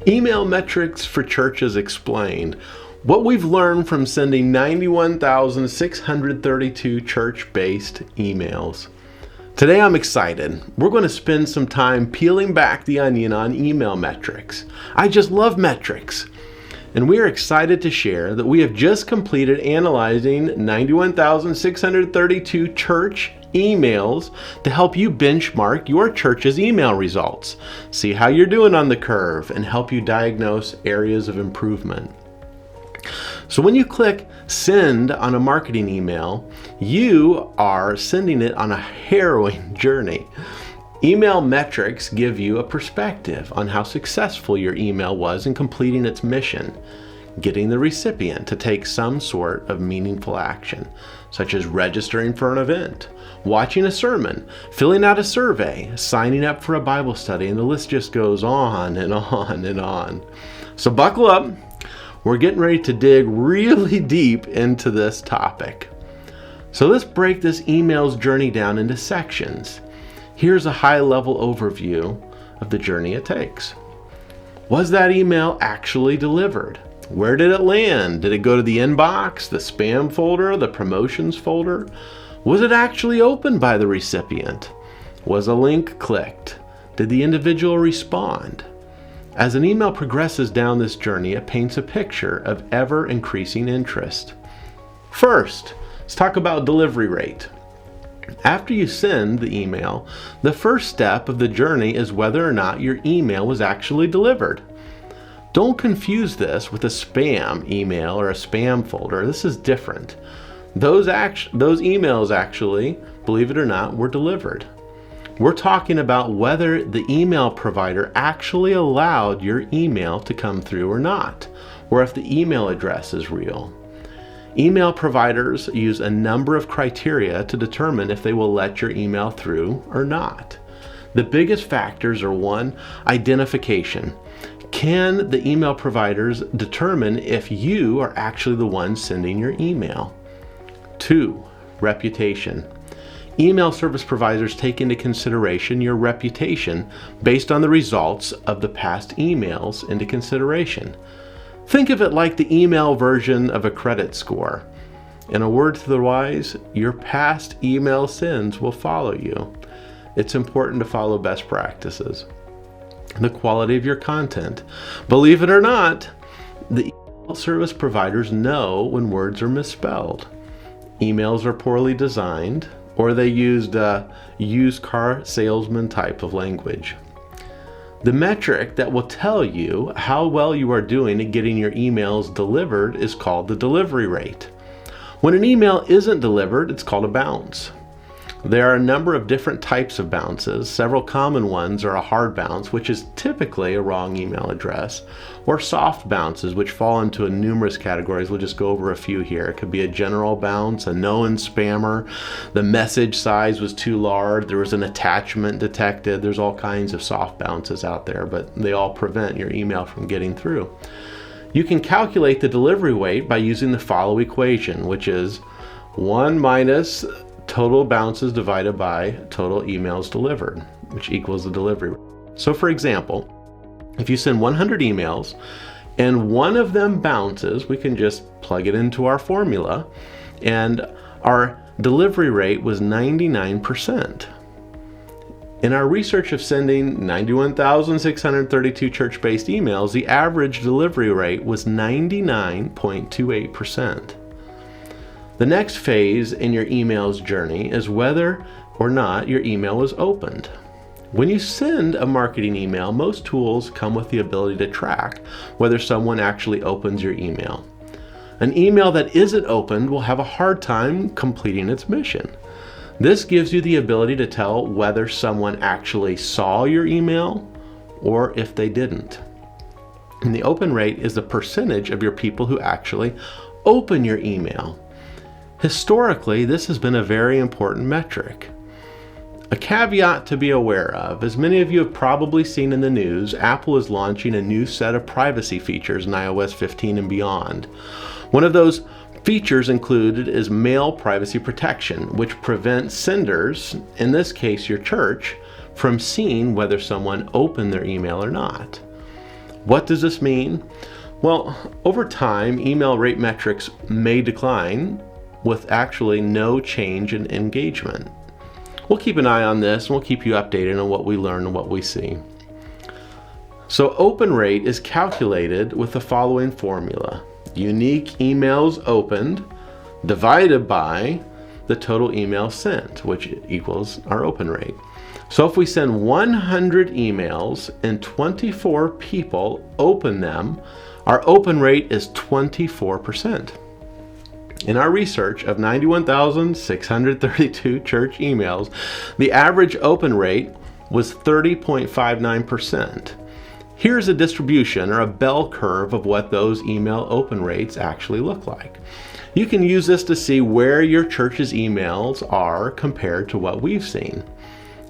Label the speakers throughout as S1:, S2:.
S1: Email metrics for churches explained. What we've learned from sending 91,632 church-based emails. Today I'm excited. We're going to spend some time peeling back the onion on email metrics. I just love metrics. And we are excited to share that we have just completed analyzing 91,632 church emails to help you benchmark your church's email results, see how you're doing on the curve, and help you diagnose areas of improvement. So when you click send on a marketing email, you are sending it on a harrowing journey. Email metrics give you a perspective on how successful your email was in completing its mission, getting the recipient to take some sort of meaningful action, such as registering for an event, watching a sermon, filling out a survey, signing up for a Bible study, and the list just goes on and on and on. So buckle up. We're getting ready to dig really deep into this topic. So let's break this email's journey down into sections. Here's a high-level overview of the journey it takes. Was that email actually delivered? Where did it land? Did it go to the inbox, the spam folder, the promotions folder? Was it actually opened by the recipient? Was a link clicked? Did the individual respond? As an email progresses down this journey, it paints a picture of ever-increasing interest. First, let's talk about delivery rate. After you send the email, the first step of the journey is whether or not your email was actually delivered. Don't confuse this with a spam email or a spam folder. This is different. Those emails actually, believe it or not, were delivered. We're talking about whether the email provider actually allowed your email to come through or not, or if the email address is real. Email providers use a number of criteria to determine if they will let your email through or not. The biggest factors are: 1, identification. Can the email providers determine if you are actually the one sending your email? 2, reputation. Email service providers take into consideration your reputation based on the results of the past emails into consideration. Think of it like the email version of a credit score. In a word to the wise, your past email sends will follow you. It's important to follow best practices. The quality of your content. Believe it or not, the email service providers know when words are misspelled, emails are poorly designed, or they used a used car salesman type of language. The metric that will tell you how well you are doing at getting your emails delivered is called the delivery rate. When an email isn't delivered, it's called a bounce. There are a number of different types of bounces. Several common ones are a hard bounce, which is typically a wrong email address, or soft bounces, which fall into numerous categories. We'll just go over a few here. It could be a general bounce, a known spammer, the message size was too large, there was an attachment detected. There's all kinds of soft bounces out there, but they all prevent your email from getting through. You can calculate the delivery rate by using the following equation, which is 1 minus total bounces divided by total emails delivered, which equals the delivery rate. So for example, if you send 100 emails and one of them bounces, we can just plug it into our formula, and our delivery rate was 99%. In our research of sending 91,632 church-based emails, the average delivery rate was 99.28%. The next phase in your email's journey is whether or not your email is opened. When you send a marketing email, most tools come with the ability to track whether someone actually opens your email. An email that isn't opened will have a hard time completing its mission. This gives you the ability to tell whether someone actually saw your email or if they didn't. And the open rate is the percentage of your people who actually open your email. Historically, this has been a very important metric. A caveat to be aware of: as many of you have probably seen in the news, Apple is launching a new set of privacy features in iOS 15 and beyond. One of those features included is mail privacy protection, which prevents senders, in this case your church, from seeing whether someone opened their email or not. What does this mean? Well, over time, email rate metrics may decline with actually no change in engagement. We'll keep an eye on this and we'll keep you updated on what we learn and what we see. So open rate is calculated with the following formula. Unique emails opened divided by the total emails sent, which equals our open rate. So if we send 100 emails and 24 people open them, our open rate is 24%. In our research of 91,632 church emails, the average open rate was 30.59%. Here's a distribution or a bell curve of what those email open rates actually look like. You can use this to see where your church's emails are compared to what we've seen.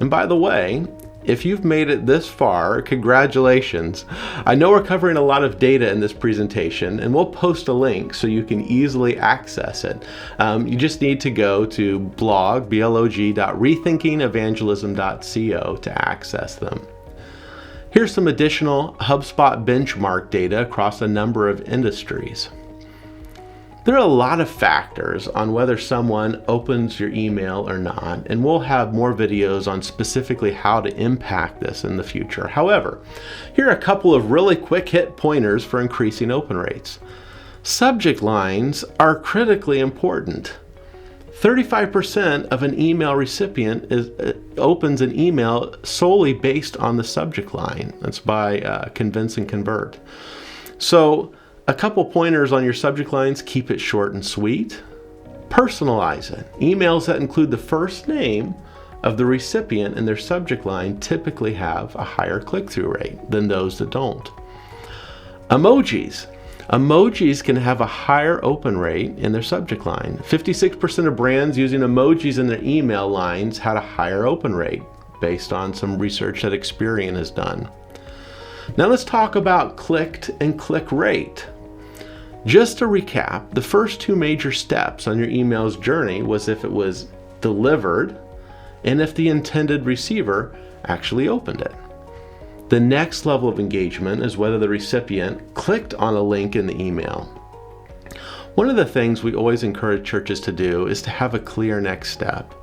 S1: And by the way, if you've made it this far, congratulations. I know we're covering a lot of data in this presentation, and we'll post a link so you can easily access it. You just need to go to blog.rethinkingevangelism.co to access them. Here's some additional HubSpot benchmark data across a number of industries. There are a lot of factors on whether someone opens your email or not, and we'll have more videos on specifically how to impact this in the future. However, here are a couple of really quick hit pointers for increasing open rates. Subject lines are critically important. 35% of an email recipient opens an email solely based on the subject line. That's by Convince and Convert. So a couple pointers on your subject lines: keep it short and sweet. Personalize it. Emails that include the first name of the recipient in their subject line typically have a higher click-through rate than those that don't. Emojis. Emojis can have a higher open rate in their subject line. 56% of brands using emojis in their email lines had a higher open rate based on some research that Recipient has done. Now let's talk about clicked and click rate. Just to recap, the first two major steps on your email's journey was if it was delivered and if the intended receiver actually opened it. The next level of engagement is whether the recipient clicked on a link in the email. One of the things we always encourage churches to do is to have a clear next step.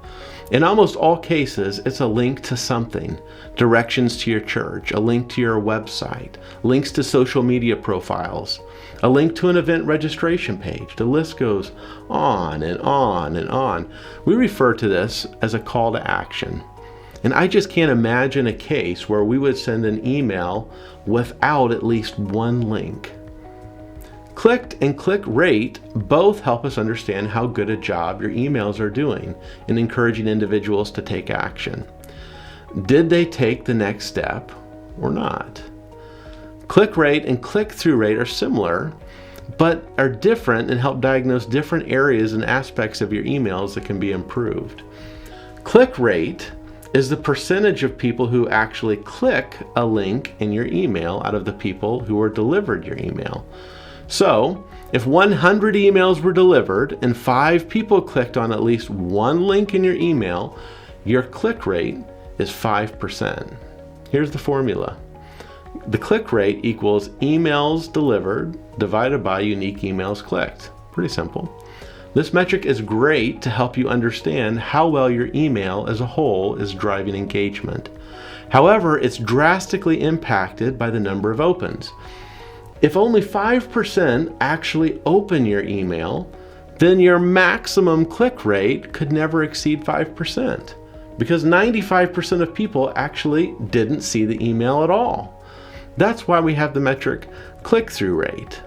S1: In almost all cases, it's a link to something: directions to your church, a link to your website, links to social media profiles, a link to an event registration page. The list goes on and on and on. We refer to this as a call to action. And I just can't imagine a case where we would send an email without at least one link. Clicked and click rate both help us understand how good a job your emails are doing in encouraging individuals to take action. Did they take the next step or not? Click rate and click-through rate are similar, but are different and help diagnose different areas and aspects of your emails that can be improved. Click rate is the percentage of people who actually click a link in your email out of the people who are delivered your email. So, if 100 emails were delivered and 5 people clicked on at least one link in your email, your click rate is 5%. Here's the formula. The click rate equals emails delivered divided by unique emails clicked. Pretty simple. This metric is great to help you understand how well your email as a whole is driving engagement. However, it's drastically impacted by the number of opens. If only 5% actually open your email, then your maximum click rate could never exceed 5%, because 95% of people actually didn't see the email at all. That's why we have the metric click-through rate.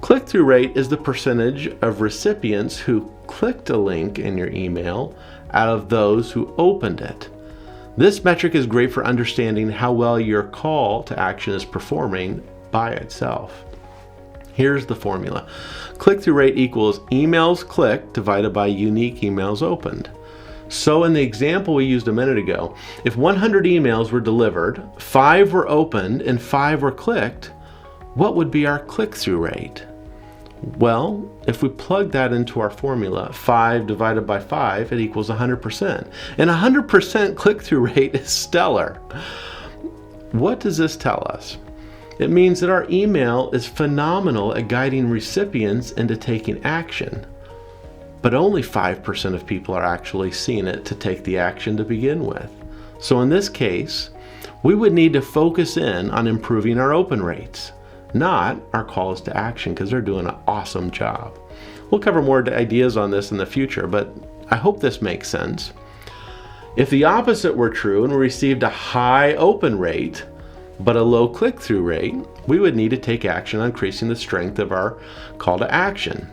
S1: Click-through rate is the percentage of recipients who clicked a link in your email out of those who opened it. This metric is great for understanding how well your call to action is performing by itself. Here's the formula. Click-through rate equals emails clicked divided by unique emails opened. So in the example we used a minute ago, if 100 emails were delivered, 5 were opened, and 5 were clicked, what would be our click-through rate? Well, if we plug that into our formula, 5 divided by 5, it equals 100%. And 100% click-through rate is stellar. What does this tell us? It means that our email is phenomenal at guiding recipients into taking action. But only 5% of people are actually seeing it to take the action to begin with. So in this case, we would need to focus in on improving our open rates, not our calls to action, because they're doing an awesome job. We'll cover more ideas on this in the future, but I hope this makes sense. If the opposite were true and we received a high open rate, but a low click-through rate, we would need to take action on increasing the strength of our call to action.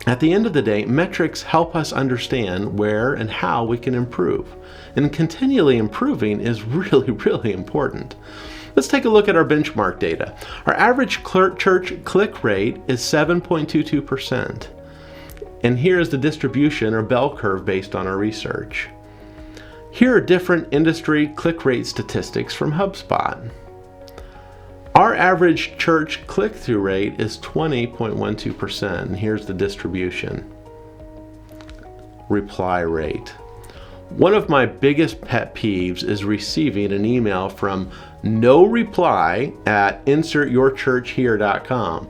S1: At the end of the day, metrics help us understand where and how we can improve. And continually improving is really, really important. Let's take a look at our benchmark data. Our average church click rate is 7.22%. And here is the distribution or bell curve based on our research. Here are different industry click rate statistics from HubSpot. Our average church click-through rate is 20.12%, and here's the distribution. Reply rate. One of my biggest pet peeves is receiving an email from no reply at insertyourchurchhere.com.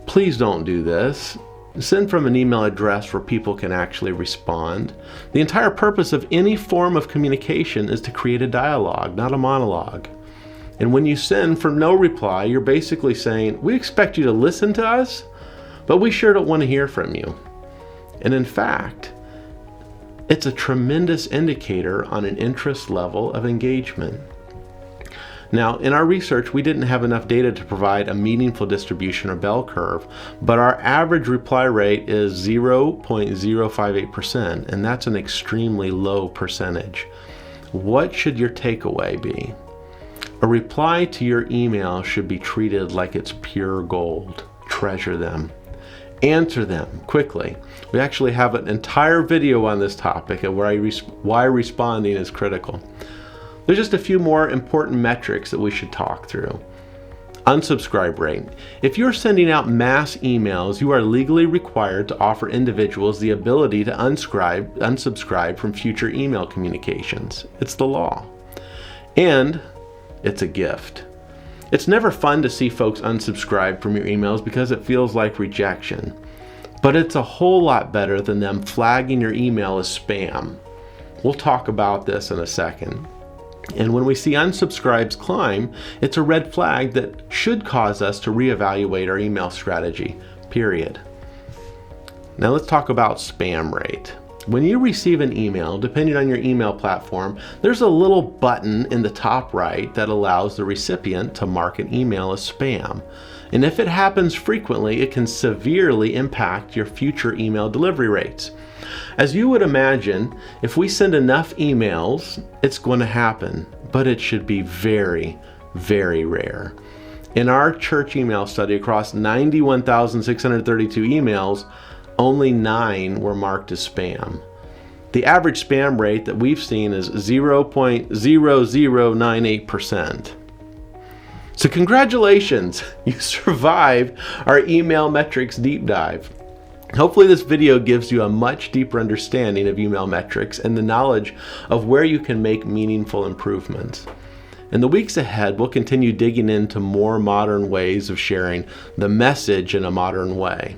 S1: Please don't do this. Send from an email address where people can actually respond. The entire purpose of any form of communication is to create a dialogue, not a monologue. And when you send from no reply, you're basically saying, we expect you to listen to us, but we sure don't want to hear from you. And in fact, it's a tremendous indicator on an interest level of engagement. Now, in our research, we didn't have enough data to provide a meaningful distribution or bell curve, but our average reply rate is 0.058%, and that's an extremely low percentage. What should your takeaway be? A reply to your email should be treated like it's pure gold. Treasure them. Answer them quickly. We actually have an entire video on this topic of why responding is critical. There's just a few more important metrics that we should talk through. Unsubscribe rate. If you're sending out mass emails, you are legally required to offer individuals the ability to unsubscribe from future email communications. It's the law. And it's a gift. It's never fun to see folks unsubscribe from your emails because it feels like rejection. But it's a whole lot better than them flagging your email as spam. We'll talk about this in a second. And when we see unsubscribes climb, it's a red flag that should cause us to reevaluate our email strategy, period. Now let's talk about spam rate. When you receive an email, depending on your email platform, there's a little button in the top right that allows the recipient to mark an email as spam. And if it happens frequently, it can severely impact your future email delivery rates. As you would imagine, if we send enough emails, it's going to happen, but it should be very, very rare. In our church email study across 91,632 emails, only 9 were marked as spam. The average spam rate that we've seen is 0.0098%. So congratulations, you survived our email metrics deep dive. Hopefully this video gives you a much deeper understanding of email metrics and the knowledge of where you can make meaningful improvements. In the weeks ahead, we'll continue digging into more modern ways of sharing the message in a modern way.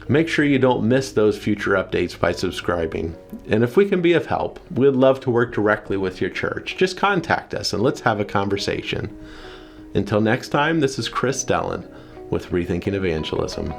S1: Make sure you don't miss those future updates by subscribing. And if we can be of help, we'd love to work directly with your church. Just contact us and let's have a conversation. Until next time, this is Chris Dellen with Rethinking Evangelism.